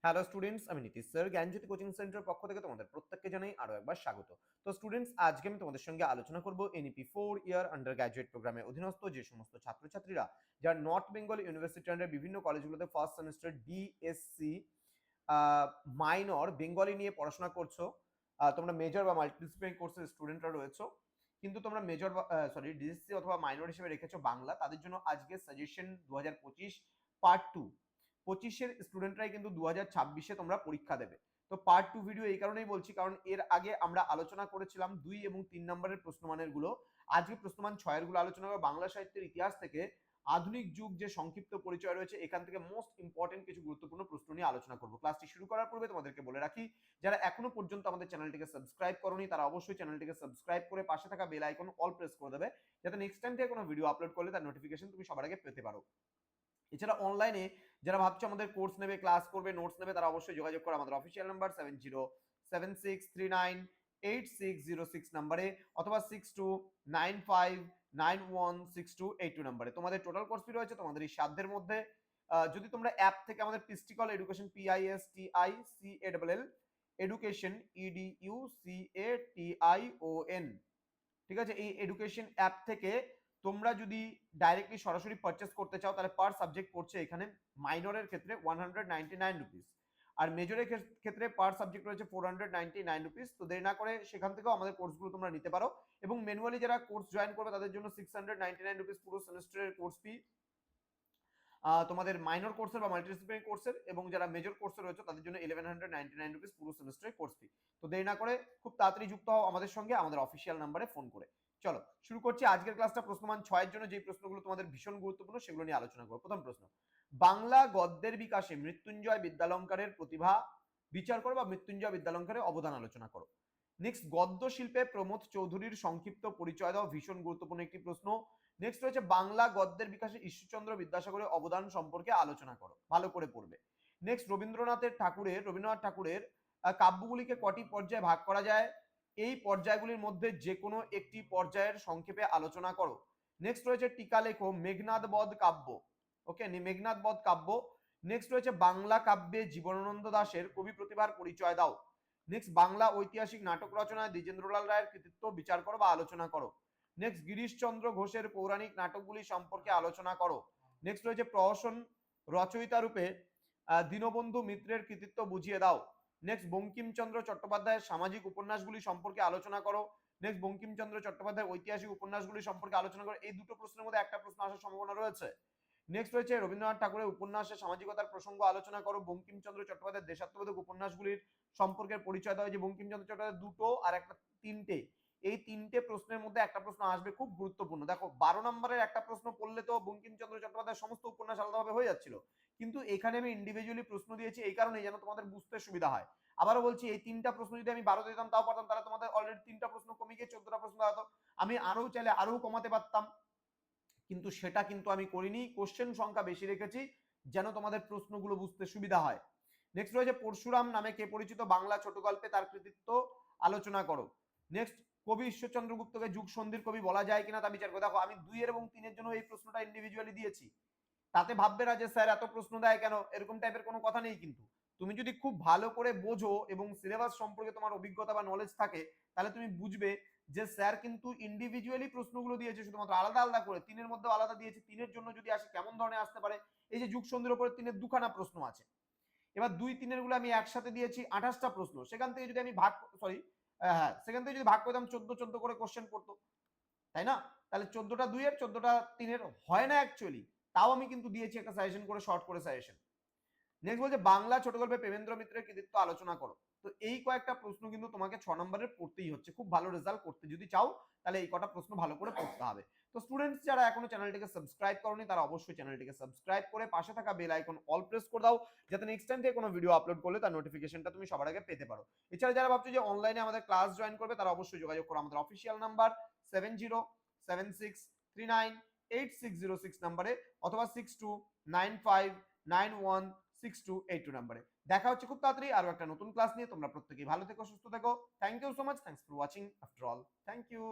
Hello students, আমি Nitish sir জ্ঞানজ্যোতি coaching centre পক্ষ থেকে তোমাদের প্রত্যেককে জানাই আরো একবার স্বাগত। তো স্টুডেন্টস, আজকে আমি তোমাদের সঙ্গে আলোচনা করব এনইপি 4 ইয়ার আন্ডার গ্র্যাজুয়েট প্রোগ্রামের অধীনস্থ যে সমস্ত ছাত্রছাত্রীরা যারা নর্থ বেঙ্গল ইউনিভার্সিটি আন্ডার বিভিন্ন কলেজগুলোতে first semester DSC minor Bengali নিয়ে পড়াশোনা করছো। তোমরা মেজর বা মাল্টিডিসিপ্লিনারি কোর্সের স্টুডেন্টরা রয়েছো, কিন্তু তোমরা মেজর ডিএসসি অথবা মাইনর হিসেবে রেখেছো বাংলা, তাদের জন্য আজকে সাজেশন 2025 পার্ট 2। 25-এর স্টুডেন্টরাই কিন্তু 2026-এ তোমরা পরীক্ষা দেবে। তো পার্ট 2 ভিডিও এই কারণেই বলছি, কারণ এর আগে আমরা আলোচনা করেছিলাম 2 এবং 3 নম্বরের প্রশ্নমানের গুলো। আজকে প্রশ্নমান 6-এর গুলো আলোচনা করব। বাংলা সাহিত্যের ইতিহাস থেকে আধুনিক যুগ যে সংক্ষিপ্ত পরিচয় রয়েছে, এখান থেকে মোস্ট ইম্পর্টেন্ট কিছু গুরুত্বপূর্ণ প্রশ্ন নিয়ে আলোচনা করব। ক্লাসটি শুরু করার পূর্বে তোমাদেরকে বলে রাখি, যারা এখনো পর্যন্ত আমাদের চ্যানেলটিকে সাবস্ক্রাইব করোনি তারা অবশ্যই চ্যানেলটিকে সাবস্ক্রাইব করে পাশে থাকা বেল আইকন অল প্রেস করে দেবে, যাতে নেক্সট টাইম থেকে কোনো ভিডিও আপলোড করলে তার নোটিফিকেশন তুমি সবার আগে পেতে পারো। এছাড়া অনলাইনে যারা ভাবছো আমাদের কোর্স নেবে, ক্লাস করবে, নোটস নেবে, তারা অবশ্যই যোগাযোগ করো আমাদের অফিসিয়াল নাম্বার 7076398606 নাম্বারে অথবা 6295916282 নাম্বারে। তোমাদের টোটাল কোর্স ফি রয়েছে তোমাদের এই সাধ্যের মধ্যে। যদি তোমরা অ্যাপ থেকে আমাদের পিস্টিকল এডুকেশন PISTICALL এডুকেশন EDUCATION, ঠিক আছে, এই এডুকেশন অ্যাপ থেকে তোমরা যদি ডাইরেক্টলি সরাসরি পারচেস করতে চাও, তাহলে পার সাবজেক্ট পড়ছে এখানে মাইনরের ক্ষেত্রে 199 রুপিস, আর মেজরের ক্ষেত্রে পার সাবজেক্ট রয়েছে 499 রুপিস। তো দেরি না করে সেখান থেকেও আমাদের কোর্সগুলো তোমরা নিতে পারো, এবং ম্যানুয়ালি যারা কোর্স জয়েন করবে তাদের জন্য 699 রুপিস পুরো সেমিস্টারের কোর্স ফি তোমাদের মাইনর কোর্সের বা মাল্টিডিসিপ্লিনারি কোর্সের, এবং যারা মেজর কোর্সে রয়েছে তাদের জন্য 1199 রুপিস পুরো সেমিস্টারের কোর্স ফি। তো দেরি না করে খুব তাড়াতাড়ি যুক্ত হও আমাদের সঙ্গে আমাদের অফিসিয়াল নাম্বারে ফোন করে। চলো শুরু করছি আজকের ক্লাসটা। প্রশ্নমান 6-এর জন্য যে প্রশ্নগুলো তোমাদের ভীষণ গুরুত্বপূর্ণ সেগুলো নিয়ে আলোচনা করব। প্রথম প্রশ্ন, বাংলা গদ্যের বিকাশে মৃত্যুঞ্জয় বিদ্যালঙ্কারের প্রতিভা বিচার করো বা মৃত্যুঞ্জয় বিদ্যালঙ্কারের অবদান আলোচনা করো। নেক্সট, গদ্য শিল্পে প্রমোদ চৌধুরীর সংক্ষিপ্ত পরিচয় দাও, ভীষণ গুরুত্বপূর্ণ একটি প্রশ্ন। নেক্সট রয়েছে বাংলা গদ্যের বিকাশে ঈশ্বরচন্দ্র বিদ্যাসাগরের অবদান সম্পর্কে আলোচনা করো, ভালো করে পড়বে। নেক্সট, রবীন্দ্রনাথ ঠাকুরের কাব্যগুলিকে কটি পর্যায়ে ভাগ করা যায়, এই পর্যায়গুলির মধ্যে যে কোনো একটি পর্যায়ের সংক্ষেপে আলোচনা করো। নেক্সট রয়েছে টিকা লেখো মেঘনাদ বধ কাব্য, ওকে, মেঘনাদ বধ কাব্য। নেক্সট রয়েছে বাংলা কাব্যে জীবনানন্দ দাশের কবি প্রতিভার পরিচয় দাও। নেক্সট, বাংলা ঐতিহাসিক নাটক রচনায় দ্বিজেন্দ্রলাল রায়ের কৃতিত্ব বিচার করো বা আলোচনা করো। নেক্সট, গিরিশচন্দ্র ঘোষের পৌরাণিক নাটকগুলি সম্পর্কে আলোচনা করো। নেক্সট রয়েছে প্রহসন রচয়িতা রূপে দীনবন্ধু মিত্রের কৃতিত্ব বুঝিয়ে দাও। নেক্সট, বঙ্কিমচন্দ্র চট্টোপাধ্যায়ের সামাজিক উপন্যাসগুলি সম্পর্কে আলোচনা করো। নেক্সট, বঙ্কিমচন্দ্র চট্টোপাধ্যায়ের ঐতিহাসিক উপন্যাসগুলি সম্পর্কে আলোচনা করো। এই দুটো প্রশ্নের মধ্যে একটা প্রশ্ন আসার সম্ভাবনা রয়েছে। নেক্সট রয়েছে রবীন্দ্রনাথ ঠাকুরের উপন্যাসে সামাজিকতার প্রসঙ্গ আলোচনা করো। বঙ্কিমচন্দ্র চট্টোপাধ্যায়ের দেশাত্মবোধক উপন্যাসগুলির সম্পর্কের পরিচয় দেওয়া, যে বঙ্কিমচন্দ্র চট্টোপাধ্যায় দুটো আর একটা তিনটে, এই তিনটে প্রশ্নের মধ্যে একটা প্রশ্ন আসবে খুব গুরুত্বপূর্ণ। দেখো 12 নম্বরের একটা প্রশ্ন পড়লে তো বঙ্কিমচন্দ্র চট্টোপাধ্যায়ের সমস্ত উপন্যাস আলাদাভাবে হয়ে যাচ্ছিল, কিন্তু এখানে আমি ইন্ডিভিজুয়ালি প্রশ্ন দিয়েছি এই কারণে যেন তোমাদের বুঝতে সুবিধা হয়। আবারও বলছি, এই তিনটা প্রশ্ন যদি আমি 12 দিতাম তাও পারতাম, তাহলে তোমাদের অলরেডি 3টা প্রশ্ন কমে গিয়ে 14টা প্রশ্ন হতো। আমি আরো চাইলে আরো কমাতে পারতাম, কিন্তু সেটা কিন্তু আমি করিনি। কোশ্চেন সংখ্যা বেশি রেখেছি যেন তোমাদের প্রশ্নগুলো বুঝতে সুবিধা হয়। নেক্সট রয়েছে পরশুরাম নামে কে পরিচিত, বাংলা ছোট গল্পে তার কৃতিত্ব আলোচনা করো। নেক্সট, কবি ঈশ্বরচন্দ্র গুপ্তকে যুগ সন্ধির কবি বলা যায় কিনা তা বিচার করো। দেখো আমি 2 এবং 3-এর জন্য এই প্রশ্নটা ইন্ডিভিজুয়ালি দিয়েছি, তাতে ভাববে না যে স্যার এত প্রশ্ন দেয় কেন, এরকম টাইপের কোনো কথা নেই। কিন্তু তুমি যদি খুব ভালো করে বোঝো এবং সিলেবাস সম্পর্কে তোমার অভিজ্ঞতা বা নলেজ থাকে, তাহলে তুমি বুঝবে যে স্যার কিন্তু ইন্ডিভিজুয়ালি প্রশ্নগুলো দিয়েছে, শুধুমাত্র আলাদা আলাদা করে 3-এর মধ্যে আলাদা দিয়েছে। 3-এর জন্য যদি আসে কেমন ধরনের আসতে পারে, এই যে যুগ সন্ধির উপরে 3-এর দুখানা প্রশ্ন আছে। এবার 2-3-এর গুলো আমি একসাথে দিয়েছি 28টা প্রশ্ন, সেখান থেকে যদি আমি সেখান থেকে যদি ভাগ করতাম 14 করে কোশ্চেন পড়তো, তাই না? তাহলে 14টা 2-এর 14টা 3-এর হয় না অ্যাকচুয়ালি, তাও আমি কিন্তু দিয়েছি একটা সাজেশন করে, শর্ট করে সাজেশন। নেক্সট বলছে বাংলা ছোট গল্পে প্রেমেন্দ্র মিত্রের কৃতিত্ব আলোচনা করো। তো এই কয়েকটা প্রশ্ন কিন্তু তোমাকে 6 নম্বরের পড়তেই হচ্ছে, খুব ভালো রেজাল্ট করতে যদি চাও তাহলে এই কটা প্রশ্ন ভালো করে পড়তে হবে। তো স্টুডেন্টস যারা এখনো চ্যানেলটিকে সাবস্ক্রাইব করোনি তারা অবশ্যই চ্যানেলটিকে সাবস্ক্রাইব করে পাশে থাকা বেল আইকন অল প্রেস করে দাও, যাতে নেক্সট টাইম থেকে কোনো ভিডিও আপলোড করলে তার নোটিফিকেশনটা তুমি সবার আগে পেতে পারো। এছাড়া যারা ভাবছো যে অনলাইনে আমাদের ক্লাস জয়েন করবে তারা অবশ্যই যোগাযোগ করো আমাদের অফিসিয়াল নাম্বার 7076398606 নাম্বারে অথবা 6295916282 নাম্বারে। দেখা হচ্ছে খুব তাড়াতাড়ি আরো একটা নতুন ক্লাস নিয়ে। তোমরা প্রত্যেকেই ভালো থেকো, সুস্থ থেকো। Thank you so much, thanks for watching after all, thank you.